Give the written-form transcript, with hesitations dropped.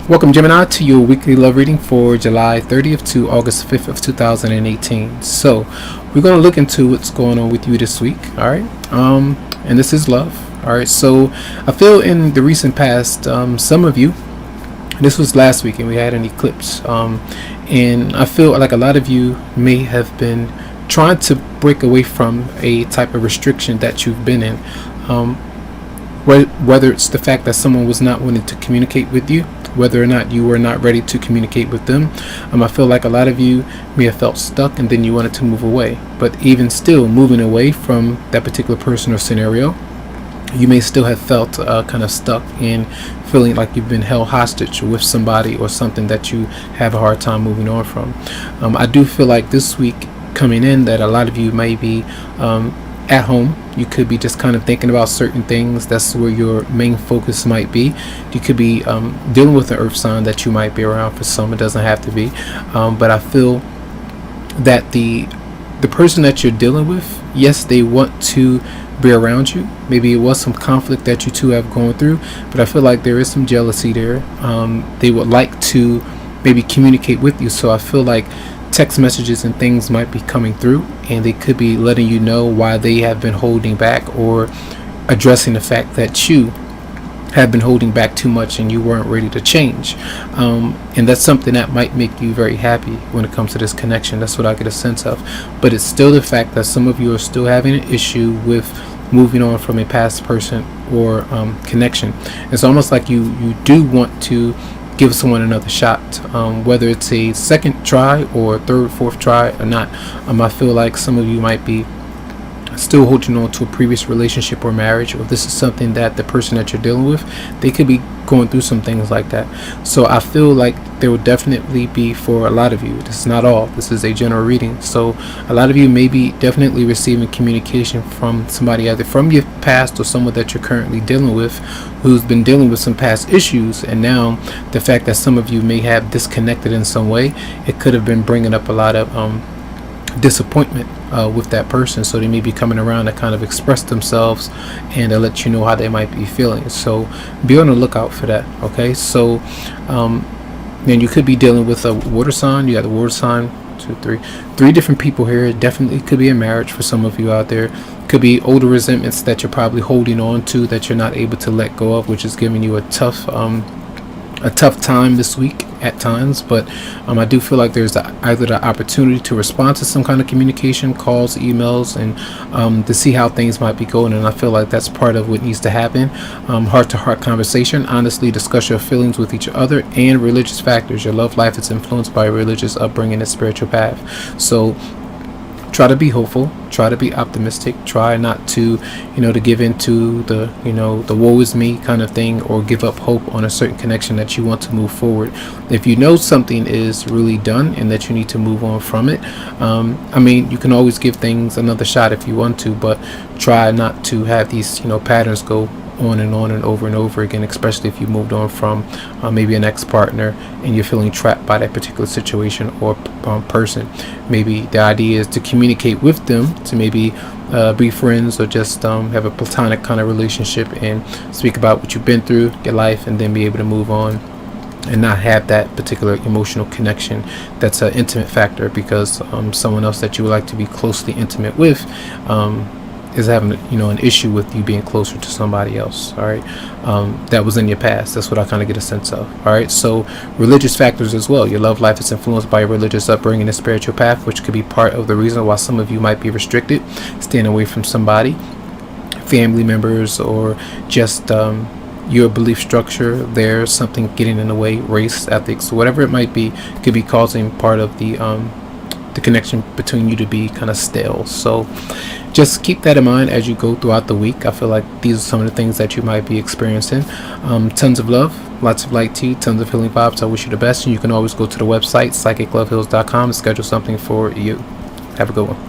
Welcome, Gemini, to your weekly love reading for July 30th to August 5th of 2018. So, we're going to look into what's going on with you this week, all right? And this is love, all right? So, I feel in the recent past, some of you, this was last week and we had an eclipse, and I feel like a lot of you may have been trying to break away from a type of restriction that you've been in. Whether it's the fact that someone was not wanting to communicate with you, whether or not you were not ready to communicate with them. I feel like a lot of you may have felt stuck and then you wanted to move away. But even still, moving away from that particular person or scenario, you may still have felt kind of stuck in feeling like you've been held hostage with somebody or something that you have a hard time moving on from. I do feel like this week coming in that a lot of you may be at home. You could be just kind of thinking about certain things. That's where your main focus might be. You could be dealing with an earth sign that you might be around. For some, it doesn't have to be, but I feel that the person that you're dealing with, yes, they want to be around you. Maybe it was some conflict that you two have gone through, but I feel like there is some jealousy there. They would like to maybe communicate with you, so I feel like text messages and things might be coming through and they could be letting you know why they have been holding back, or addressing the fact that you have been holding back too much and you weren't ready to change, and that's something that might make you very happy when it comes to this connection. That's what I get a sense of. But it's still the fact that some of you are still having an issue with moving on from a past person or connection. It's almost like you do want to give someone another shot, whether it's a second try or third, fourth try or not. I feel like some of you might be still holding on to a previous relationship or marriage, or this is something that the person that you're dealing with, they could be going through some things like that. So I feel like there will definitely be, for a lot of you, this is not all, this is a general reading, so a lot of you may be definitely receiving communication from somebody either from your past or someone that you're currently dealing with who's been dealing with some past issues, and now the fact that some of you may have disconnected in some way, it could have been bringing up a lot of disappointment with that person. So they may be coming around to kind of express themselves and to let you know how they might be feeling. So be on the lookout for that. Okay, so then you could be dealing with a water sign. You got the water sign, three different people here. It definitely could be a marriage for some of you out there. Could be older resentments that you're probably holding on to that you're not able to let go of, which is giving you a tough time this week at times. But I do feel like there's either the opportunity to respond to some kind of communication, calls, emails, and to see how things might be going. And I feel like that's part of what needs to happen. Heart-to-heart conversation, honestly discuss your feelings with each other, and religious factors. Your love life is influenced by religious upbringing and spiritual path. So try to be hopeful, try to be optimistic, try not to to give into the the woe is me kind of thing, or give up hope on a certain connection that you want to move forward. If you know something is really done and that you need to move on from it, you can always give things another shot if you want to, but try not to have these patterns go on and over and over again, especially if you moved on from maybe an ex-partner and you're feeling trapped by that particular situation or person. Maybe the idea is to communicate with them, to maybe be friends, or just have a platonic kind of relationship and speak about what you've been through, your life, and then be able to move on and not have that particular emotional connection that's an intimate factor, because someone else that you would like to be closely intimate with is having an issue with you being closer to somebody else. All right, that was in your past. That's what I kind of get a sense of. All right, so religious factors as well. Your love life is influenced by your religious upbringing and spiritual path, which could be part of the reason why some of you might be restricted, staying away from somebody, family members, or just your belief structure. There's something getting in the way, race, ethics, whatever it might be, could be causing part of the connection between you to be kind of stale. So just keep that in mind as you go throughout the week. I feel like these are some of the things that you might be experiencing. Tons of love, lots of light to you, tons of healing vibes. I wish you the best, and you can always go to the website psychicloveheals.com and schedule something for you. Have a good one.